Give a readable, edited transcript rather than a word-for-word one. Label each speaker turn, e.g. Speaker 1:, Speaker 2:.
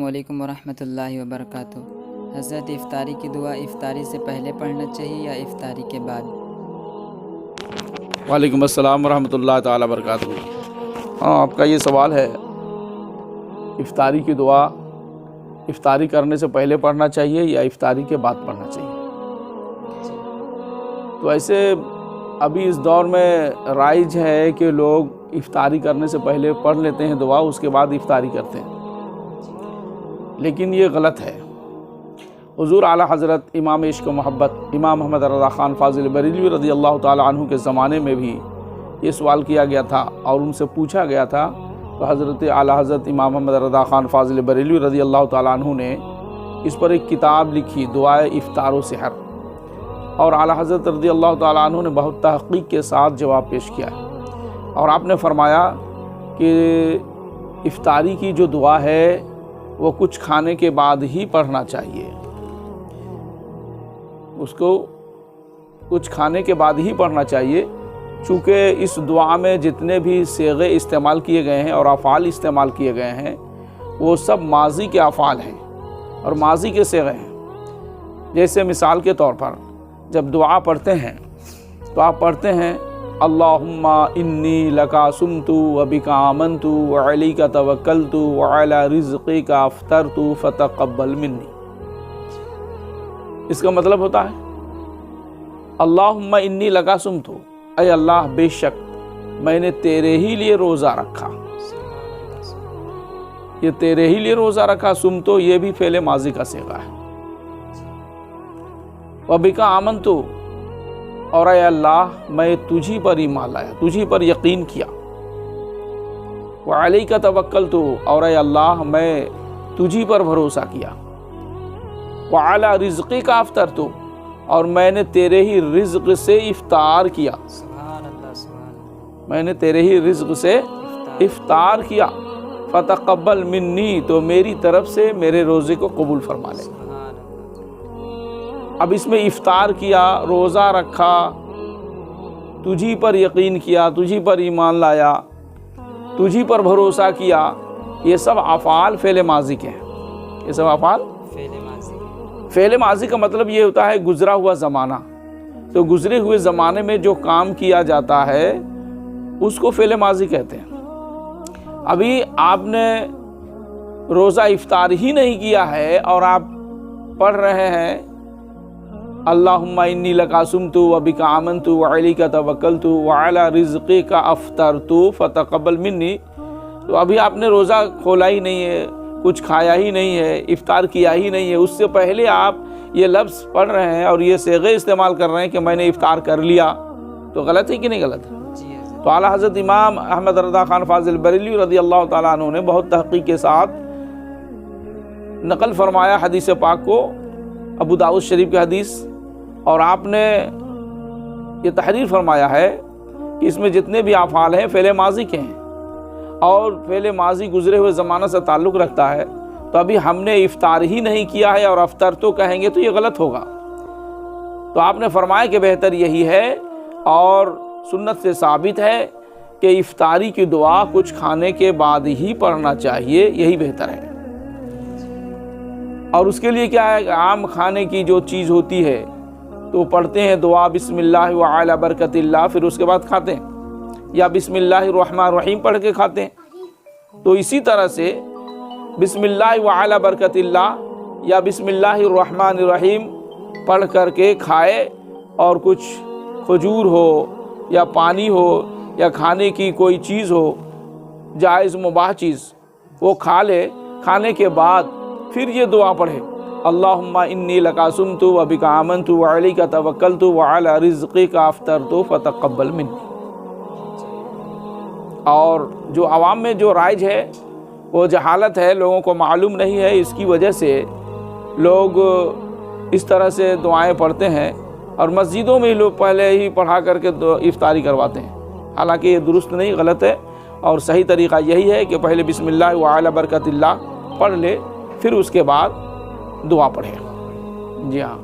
Speaker 1: السلام علیکم ورحمۃ اللہ وبرکاتہ۔ حضرت افطاری کی دعا افطاری سے پہلے پڑھنا چاہیے یا افطاری کے بعد؟
Speaker 2: وعلیکم السلام ورحمۃ اللہ تعالیٰ وبرکاتہ۔ آپ کا یہ سوال ہے، افطاری کی دعا افطاری کرنے سے پہلے پڑھنا چاہیے یا افطاری کے بعد پڑھنا چاہیے؟ تو ایسے ابھی اس دور میں رائج ہے کہ لوگ افطاری کرنے سے پہلے پڑھ لیتے ہیں دعا، اس کے بعد افطاری کرتے ہیں، لیکن یہ غلط ہے۔ حضور اعلیٰ حضرت امام عشق و محبت امام محمد رضا خان فاضل بریلوی رضی اللہ تعالیٰ عنہ کے زمانے میں بھی یہ سوال کیا گیا تھا اور ان سے پوچھا گیا تھا، تو حضرت اعلیٰ حضرت امام محمد رضا خان فاضل بریلوی رضی اللہ تعالیٰ عنہ نے اس پر ایک کتاب لکھی، دعائے افطار و سحر، اور اعلیٰ حضرت رضی اللہ تعالیٰ عنہ نے بہت تحقیق کے ساتھ جواب پیش کیا ہے، اور آپ نے فرمایا کہ افطاری کی جو دعا ہے وہ کچھ کھانے کے بعد ہی پڑھنا چاہیے، اس کو کچھ کھانے کے بعد ہی پڑھنا چاہیے، چونکہ اس دعا میں جتنے بھی صیغے استعمال کیے گئے ہیں اور افعال استعمال کیے گئے ہیں وہ سب ماضی کے افعال ہیں اور ماضی کے صیغے ہیں۔ جیسے مثال کے طور پر جب دعا پڑھتے ہیں تو آپ پڑھتے ہیں اللہم انی لکا سمت و بکا آمنت و علیک توکلت و علی رزقک افطرت فتقبل منی۔ اس کا مطلب ہوتا ہے اللہم انی لکا سمت، اے اللہ بے شک میں نے تیرے ہی لیے روزہ رکھا، یہ تیرے ہی لیے روزہ رکھا، سمتو یہ بھی فعل ماضی کا صیغہ ہے، و بکا آمنت، اور اے اللہ میں تجھی پر ایمان لایا، تجھی پر یقین کیا، وعلیک توکلت، اور اے اللہ میں تجھی پر بھروسہ کیا، وعلی رزقک افطرت، اور میں نے تیرے ہی رزق سے افطار کیا، میں نے تیرے ہی رزق سے افطار کیا، فتقبل منی، تو میری طرف سے میرے روزے کو قبول فرما لے۔ اب اس میں افطار کیا، روزہ رکھا، تجھی پر یقین کیا، تجھی پر ایمان لایا، تجھی پر بھروسہ کیا، یہ سب افعال فعل ماضی کے ہیں، یہ سب افعال فعل ماضی کا مطلب یہ ہوتا ہے گزرا ہوا زمانہ، تو گزرے ہوئے زمانے میں جو کام کیا جاتا ہے اس کو فعل ماضی کہتے ہیں۔ ابھی آپ نے روزہ افطار ہی نہیں کیا ہے اور آپ پڑھ رہے ہیں اللہم انی لکا سمت و بکا آمنت و علیک توکلت و علی رزقک افطرت فتقبل منی، تو ابھی آپ نے روزہ کھولا ہی نہیں ہے، کچھ کھایا ہی نہیں ہے، افطار کیا ہی نہیں ہے، اس سے پہلے آپ یہ لفظ پڑھ رہے ہیں اور یہ صیغے استعمال کر رہے ہیں کہ میں نے افطار کر لیا، تو غلط ہے کہ نہیں غلط ہے؟ تو اعلیٰ حضرت امام احمد رضا خان فاضل بریلوی رضی اللہ تعالیٰ عنہ نے بہت تحقیق کے ساتھ نقل فرمایا حدیث پاک کو، ابو داؤد شریف کی حدیث، اور آپ نے یہ تحریر فرمایا ہے کہ اس میں جتنے بھی افعال ہیں فعل ماضی کے ہیں، اور فعل ماضی گزرے ہوئے زمانہ سے تعلق رکھتا ہے، تو ابھی ہم نے افطار ہی نہیں کیا ہے اور افطر تو کہیں گے تو یہ غلط ہوگا۔ تو آپ نے فرمایا کہ بہتر یہی ہے اور سنت سے ثابت ہے کہ افطاری کی دعا کچھ کھانے کے بعد ہی پڑھنا چاہیے، یہی بہتر ہے۔ اور اس کے لیے کیا ہے کہ عام کھانے کی جو چیز ہوتی ہے تو پڑھتے ہیں دعا بسم اللہ وعلی برکت اللہ، پھر اس کے بعد کھاتے ہیں، یا بسم اللہ الرحمن الرحیم پڑھ کے کھاتے ہیں، تو اسی طرح سے بسم اللہ وعلی برکت اللہ یا بسم اللہ الرحمن الرحیم پڑھ کر کے کھائے، اور کچھ کھجور ہو یا پانی ہو یا کھانے کی کوئی چیز ہو جائز مباح چیز وہ کھا لے، کھانے کے بعد پھر یہ دعا پڑھے اللہم انی لکا سمت و بکا آمنت و علیک توکلت و علی رزقک افطرت فتقبل منی۔ اور جو عوام میں جو رائج ہے وہ جہالت ہے، لوگوں کو معلوم نہیں ہے، اس کی وجہ سے لوگ اس طرح سے دعائیں پڑھتے ہیں، اور مسجدوں میں لوگ پہلے ہی پڑھا کر کے افطاری کرواتے ہیں، حالانکہ یہ درست نہیں، غلط ہے، اور صحیح طریقہ یہی ہے کہ پہلے بسم اللہ وعلی برکت اللہ پڑھ لے، پھر اس کے بعد دعا پڑھے۔ جی ہاں۔